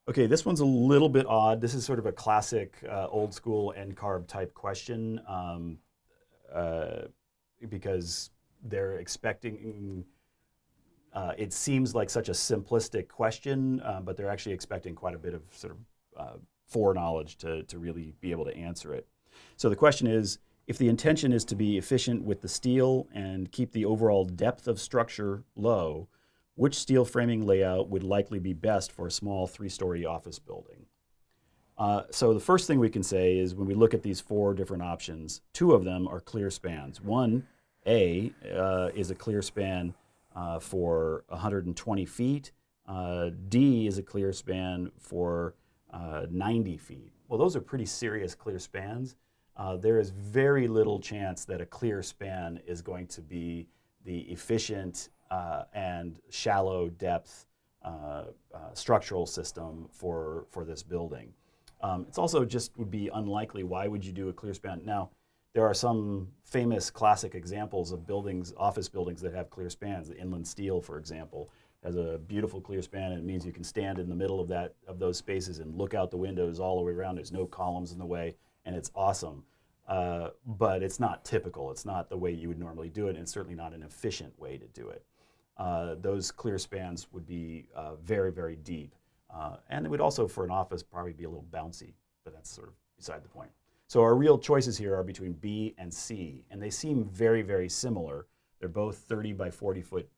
Okay, this one's a little bit odd. This is sort of a classic old school NCARB type question uh, because they're expecting, it seems like such a simplistic question, but they're actually expecting quite a bit of sort of foreknowledge to really be able to answer it. So the question is, if the intention is to be efficient with the steel and keep the overall depth of structure low, which steel framing layout would likely be best for a small three-story office building? So the first thing we can say is when we look at these four different options, two of them are clear spans. One, A, is a clear span for 120 feet. D is a clear span for 90 feet. Well, those are pretty serious clear spans. There is very little chance that a clear span is going to be the efficient and shallow depth structural system for this building. It's also just would be unlikely. Why would you do a clear span? Now, there are some famous classic examples of buildings, office buildings that have clear spans. The Inland Steel, for example, has a beautiful clear span, and it means you can stand in the middle of those spaces and look out the windows all the way around. There's no columns in the way, and it's awesome. But it's not typical. It's not the way you would normally do it, and it's certainly not an efficient way to do it. Those clear spans would be very, very deep. And it would also, for an office, probably be a little bouncy, but that's sort of beside the point. So our real choices here are between B and C, and they seem very, very similar. They're both 30 by 40 foot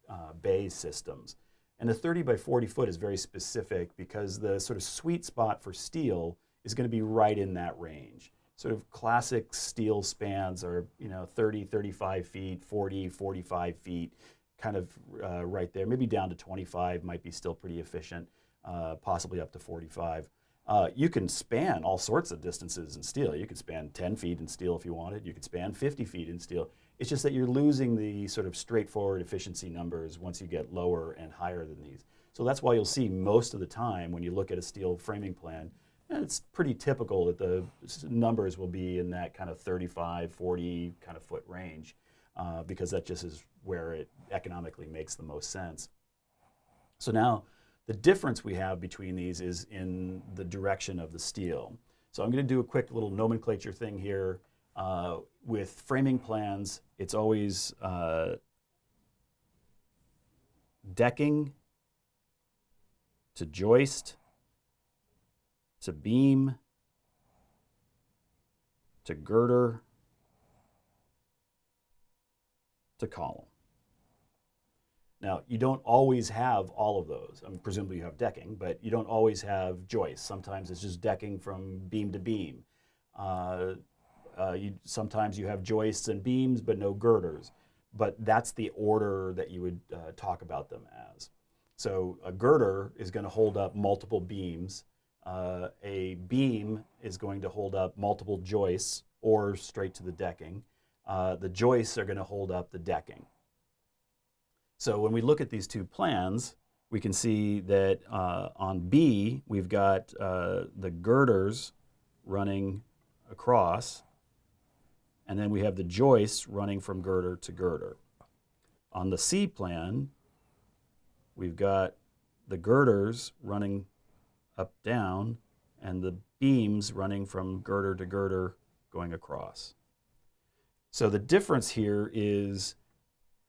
bay systems. And the 30 by 40 foot is very specific because the sort of sweet spot for steel is going to be right in that range. Sort of classic steel spans are, 30, 35 feet, 40, 45 feet, kind of right there. Maybe down to 25 might be still pretty efficient, possibly up to 45. You can span all sorts of distances in steel. You could span 10 feet in steel if you wanted. You could span 50 feet in steel. It's just that you're losing the sort of straightforward efficiency numbers once you get lower and higher than these. So that's why you'll see most of the time when you look at a steel framing plan, it's pretty typical that the numbers will be in that kind of 35, 40 kind of foot range because that just is where it economically makes the most sense. So now the difference we have between these is in the direction of the steel. So I'm going to do a quick little nomenclature thing here. With framing plans, it's always decking to joist to beam to girder to column. Now, you don't always have all of those. I mean, presumably you have decking, but you don't always have joists. Sometimes it's just decking from beam to beam. Sometimes you have joists and beams, but no girders. But that's the order that you would talk about them as. So a girder is going to hold up multiple beams. A beam is going to hold up multiple joists or straight to the decking. The joists are going to hold up the decking. So when we look at these two plans, we can see that on B, we've got the girders running across, and then we have the joists running from girder to girder. On the C plan, we've got the girders running up, down, and the beams running from girder to girder going across. So the difference here is,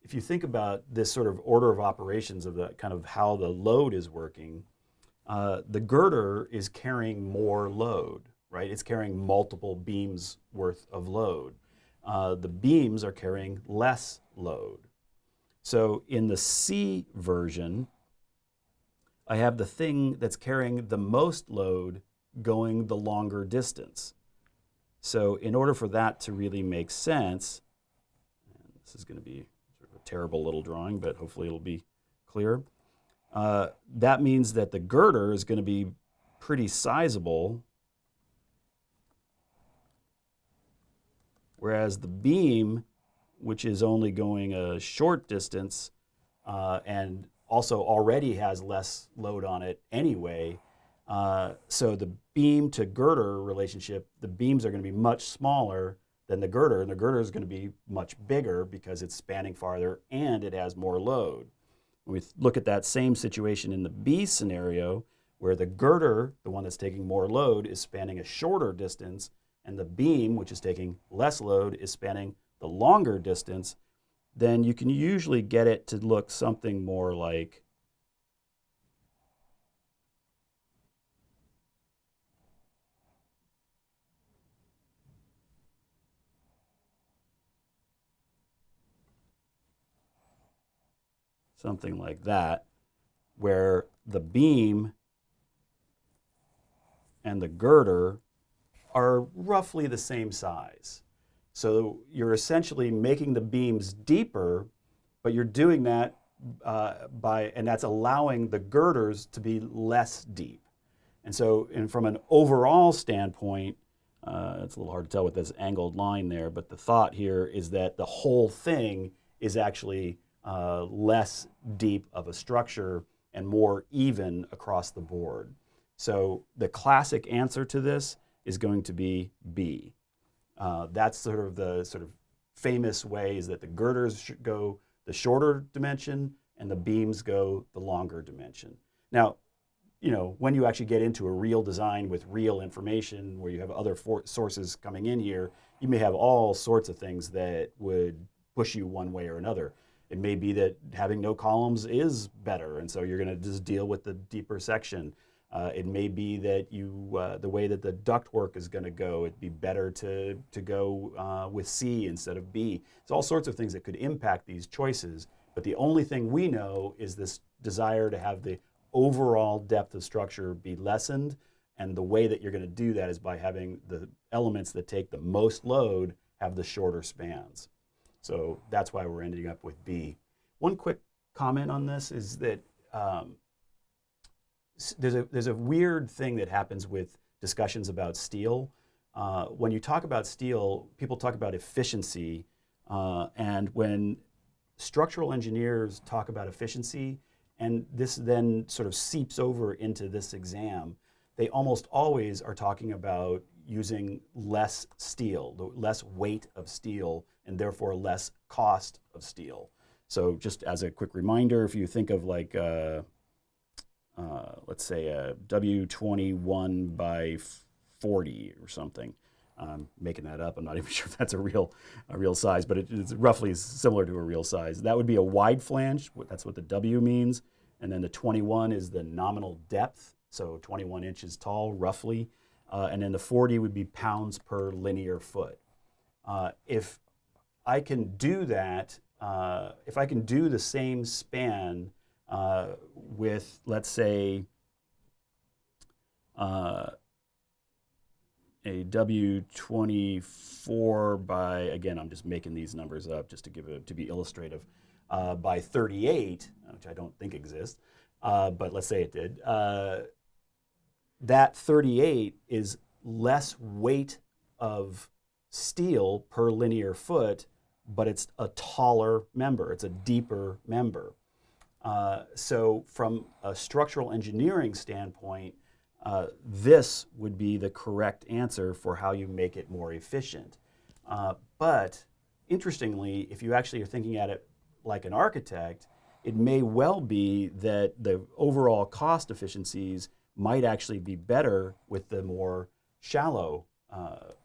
if you think about this sort of order of operations of the kind of how the load is working, the girder is carrying more load, right? It's carrying multiple beams worth of load. The beams are carrying less load. So in the C version, I have the thing that's carrying the most load going the longer distance. So in order for that to really make sense, and this is going to be sort of a terrible little drawing, but hopefully it'll be clear. That means that the girder is going to be pretty sizable, whereas the beam, which is only going a short distance and also already has less load on it anyway, so the beam to girder relationship, the beams are going to be much smaller than the girder, and the girder is going to be much bigger because it's spanning farther and it has more load. When we look at that same situation in the B scenario, where the girder, the one that's taking more load, is spanning a shorter distance, and the beam, which is taking less load, is spanning the longer distance, then you can usually get it to look something more like that, where the beam and the girder are roughly the same size. So you're essentially making the beams deeper, but you're doing that and that's allowing the girders to be less deep. And so, from an overall standpoint, it's a little hard to tell with this angled line there, but the thought here is that the whole thing is actually less deep of a structure and more even across the board. So the classic answer to this is going to be B. That's sort of the famous way, is that the girders should go the shorter dimension and the beams go the longer dimension. Now, when you actually get into a real design with real information where you have other sources coming in here, you may have all sorts of things that would push you one way or another. It may be that having no columns is better, and so you're going to just deal with the deeper section. It may be that the way that the ductwork is going to go, it'd be better to go with C instead of B. It's all sorts of things that could impact these choices, but the only thing we know is this desire to have the overall depth of structure be lessened, and the way that you're going to do that is by having the elements that take the most load have the shorter spans. So that's why we're ending up with B. One quick comment on this is that there's a weird thing that happens with discussions about steel. When you talk about steel, people talk about efficiency, and when structural engineers talk about efficiency, and this then sort of seeps over into this exam, they almost always are talking about using less steel, less weight of steel, and therefore less cost of steel. So just as a quick reminder, if you think of like, let's say a W21 by 40 or something, I'm making that up. I'm not even sure if that's a real size, but it's roughly similar to a real size. That would be a wide flange. That's what the W means. And then the 21 is the nominal depth, so 21 inches tall, roughly. And then the 40 would be pounds per linear foot. If I can do that, if I can do the same span with, let's say, a W24 by, again, I'm just making these numbers up just to be illustrative, by 38, which I don't think exists, but let's say it did. That 38 is less weight of steel per linear foot, but it's a taller member. It's a deeper member. So from a structural engineering standpoint, this would be the correct answer for how you make it more efficient. But interestingly, if you actually are thinking at it like an architect, it may well be that the overall cost efficiencies might actually be better with the more shallow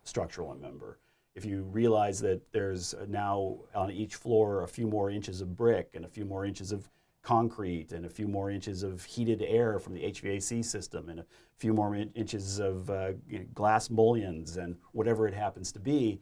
structural member. If you realize that there's now on each floor a few more inches of brick and a few more inches of concrete and a few more inches of heated air from the HVAC system and a few more inches of glass mullions and whatever it happens to be,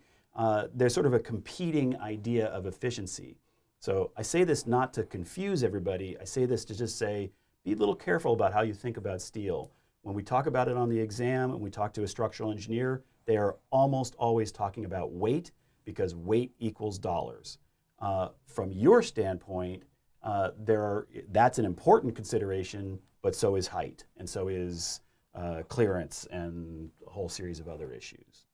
there's sort of a competing idea of efficiency. So I say this not to confuse everybody. I say this to just say, be a little careful about how you think about steel. When we talk about it on the exam and we talk to a structural engineer, they are almost always talking about weight, because weight equals dollars. From your standpoint, that's an important consideration, but so is height, and so is clearance, and a whole series of other issues.